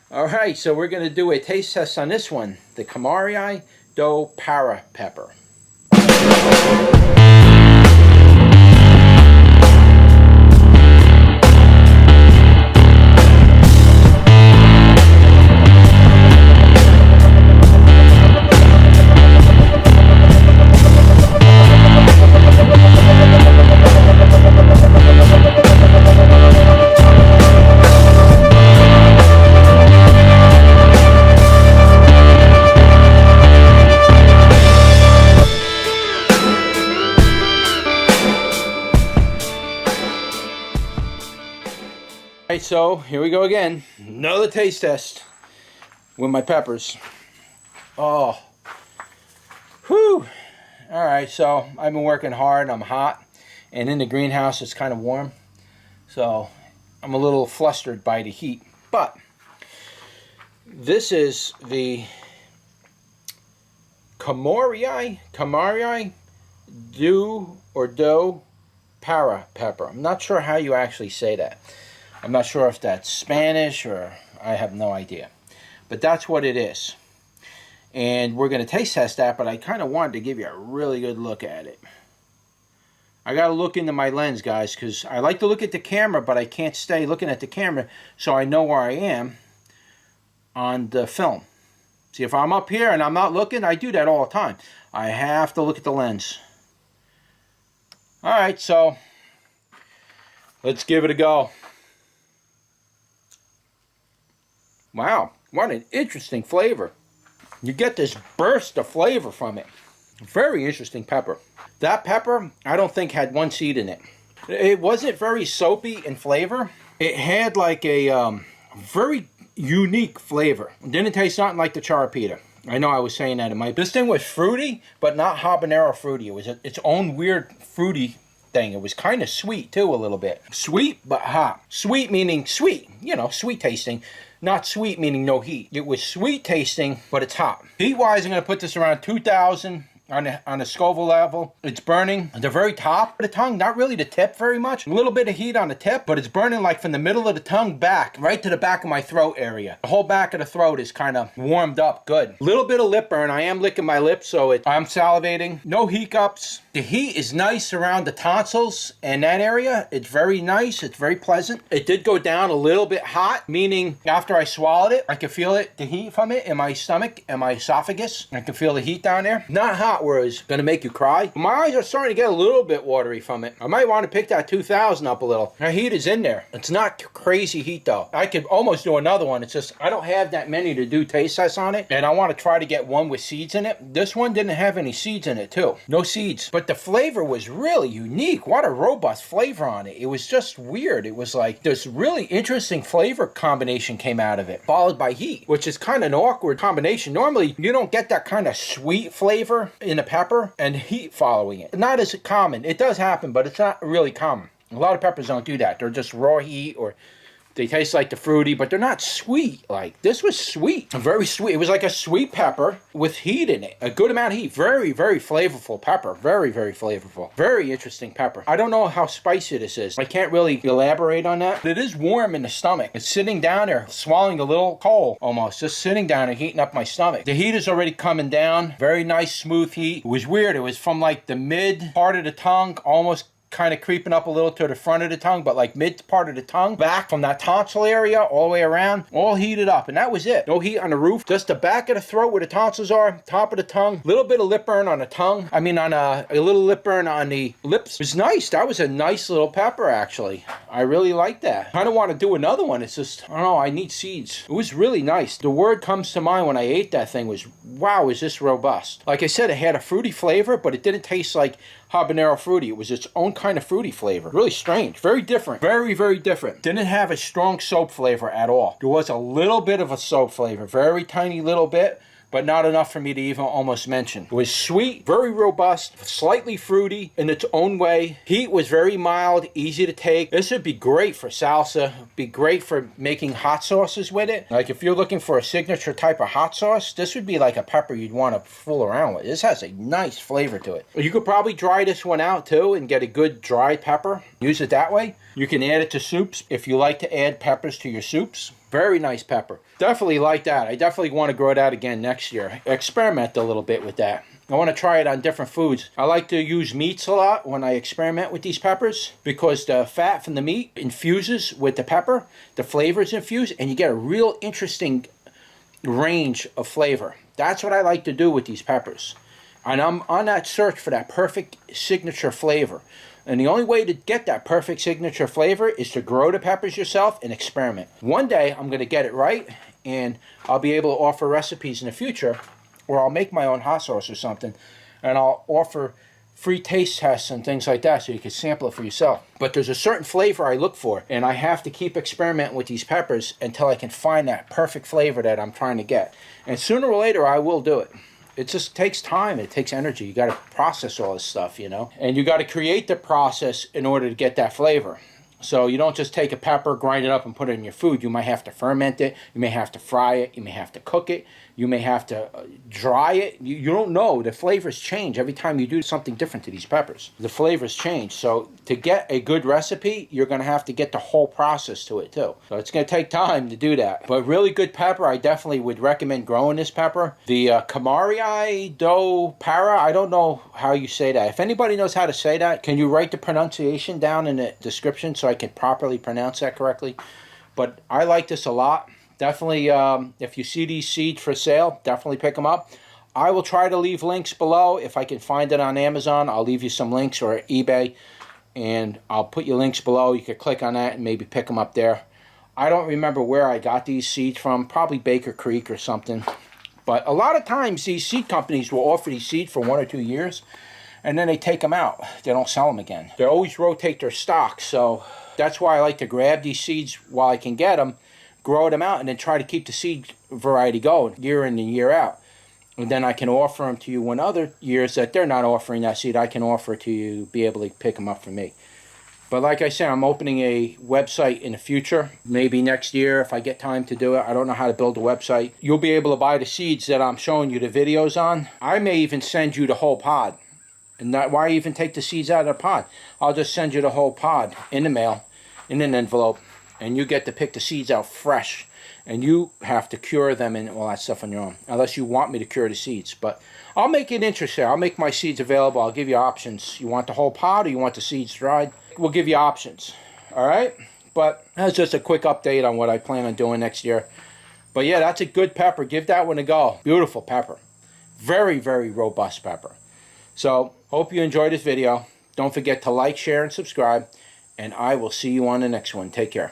Alright, so we're going to do a taste test on this one. The CUMARI do Para Pepper. Alright, so here we go again. Another taste test with my peppers. Oh. Whew. Alright, so I've been working hard. I'm hot. And in the greenhouse it's kind of warm. So I'm a little flustered by the heat. But this is the CUMARI do Para Pepper. I'm not sure how you actually say that. I'm not sure if that's Spanish or I have no idea. But that's what it is. And we're going to taste test that, but I kind of wanted to give you a really good look at it. I got to look into my lens, guys, because I like to look at the camera, but I can't stay looking at the camera so I know where I am on the film. See, if I'm up here and I'm not looking, I do that all the time. I have to look at the lens. Alright, so let's give it a go. Wow, what an interesting flavor. You get this burst of flavor from it. Very interesting pepper. That pepper, I don't think had one seed in it. It wasn't very soapy in flavor. It had like a very unique flavor. It didn't taste nothing like the charapita. I know I was saying that it might. This thing was fruity, but not habanero fruity. It was its own weird fruity thing. It was kind of sweet too, a little bit. Sweet, but hot. Sweet meaning sweet. You know, sweet tasting. Not sweet meaning no heat. It was sweet tasting, but it's hot. Heat-wise, I'm going to put this around 2,000 on a Scoville level. It's burning at the very top of the tongue, not really the tip very much. A little bit of heat on the tip, but it's burning like from the middle of the tongue back, right to the back of my throat area. The whole back of the throat is kind of warmed up good. A little bit of lip burn. I am licking my lips, so I'm salivating. No hiccups. The heat is nice around the tonsils and that area. It's very nice. It's very pleasant. It did go down a little bit hot, meaning after I swallowed it, I could feel it, the heat from it in my stomach and my esophagus. I can feel the heat down there. Not hot where it's going to make you cry. My eyes are starting to get a little bit watery from it. I might want to pick that 2,000 up a little. The heat is in there. It's not crazy heat though. I could almost do another one. It's just I don't have that many to do taste tests on it, and I want to try to get one with seeds in it. This one didn't have any seeds in it too. No seeds. But the flavor was really unique. What a robust flavor on it. It was just weird. It was like this really interesting flavor combination came out of it, followed by heat, which is kind of an awkward combination. Normally, you don't get that kind of sweet flavor in a pepper and heat following it. Not as common. It does happen, but it's not really common. A lot of peppers don't do that. They're just raw heat, or they taste like the fruity, but they're not sweet. Like, this was sweet. Very sweet. It was like a sweet pepper with heat in it. A good amount of heat. Very, very flavorful pepper. Very, very flavorful. Very interesting pepper. I don't know how spicy this is. I can't really elaborate on that. But it is warm in the stomach. It's sitting down there, swallowing a little coal almost. Just sitting down and heating up my stomach. The heat is already coming down. Very nice, smooth heat. It was weird. It was from like the mid part of the tongue, almost kind of creeping up a little to the front of the tongue, but like mid part of the tongue, back from that tonsil area all the way around, all heated up, and that was it. No heat on the roof, just the back of the throat where the tonsils are, top of the tongue, little bit of lip burn on the tongue. I mean, on a little lip burn on the lips. It was nice. That was a nice little pepper, actually. I really like that. I don't want to do another one. It's just, I don't know, I need seeds. It was really nice. The word comes to mind when I ate that thing was, wow, is this robust? Like I said, it had a fruity flavor, but it didn't taste like habanero fruity. It was its own kind of fruity flavor. Really strange. Very different. Very, very different. Didn't have a strong soap flavor at all. There was a little bit of a soap flavor. Very tiny little bit. but not enough for me to even almost mention. It was sweet, very robust, slightly fruity in its own way. Heat was very mild, easy to take. This would be great for salsa, be great for making hot sauces with it. Like if you're looking for a signature type of hot sauce, this would be like a pepper you'd want to fool around with. This has a nice flavor to it. You could probably dry this one out too and get a good dry pepper. Use it that way. You can add it to soups if you like to add peppers to your soups. Very nice pepper. Definitely like that. I definitely want to grow that again next year. Experiment a little bit with that. I want to try it on different foods. I like to use meats a lot when I experiment with these peppers because the fat from the meat infuses with the pepper. The flavors infuse and you get a real interesting range of flavor. That's what I like to do with these peppers. And I'm on that search for that perfect signature flavor. And the only way to get that perfect signature flavor is to grow the peppers yourself and experiment. One day I'm going to get it right and I'll be able to offer recipes in the future, or I'll make my own hot sauce or something and I'll offer free taste tests and things like that so you can sample it for yourself. But there's a certain flavor I look for and I have to keep experimenting with these peppers until I can find that perfect flavor that I'm trying to get. And sooner or later I will do it. It just takes time. It takes energy. You got to process all this stuff, you know. And you got to create the process in order to get that flavor. So you don't just take a pepper, grind it up, and put it in your food. You might have to ferment it. You may have to fry it. You may have to cook it. You may have to dry it. You don't know. The flavors change every time you do something different to these peppers. The flavors change. So to get a good recipe, you're going to have to get the whole process to it too. So it's going to take time to do that. But really good pepper, I definitely would recommend growing this pepper. The CUMARI do Para, I don't know how you say that. If anybody knows how to say that, can you write the pronunciation down in the description so I can properly pronounce that correctly? But I like this a lot. Definitely, if you see these seeds for sale, definitely pick them up. I will try to leave links below. If I can find it on Amazon, I'll leave you some links, or eBay, and I'll put your links below. You can click on that and maybe pick them up there. I don't remember where I got these seeds from, probably Baker Creek or something. But a lot of times these seed companies will offer these seeds for 1 or 2 years, and then they take them out. They don't sell them again. They always rotate their stock, so that's why I like to grab these seeds while I can get them, grow them out, and then try to keep the seed variety going year in and year out. And then I can offer them to you when other years that they're not offering that seed, I can offer it to you, be able to pick them up from me. But like I said, I'm opening a website in the future, maybe next year if I get time to do it. I don't know how to build a website. You'll be able to buy the seeds that I'm showing you the videos on. I may even send you the whole pod. And not, why even take the seeds out of the pod? I'll just send you the whole pod in the mail, in an envelope, and you get to pick the seeds out fresh. And you have to cure them and all that stuff on your own, unless you want me to cure the seeds. But I'll make it interesting. I'll make my seeds available. I'll give you options. You want the whole pod or you want the seeds dried? We'll give you options. All right? But that's just a quick update on what I plan on doing next year. But yeah, that's a good pepper. Give that one a go. Beautiful pepper. Very, very robust pepper. So, hope you enjoyed this video. Don't forget to like, share, and subscribe. And I will see you on the next one. Take care.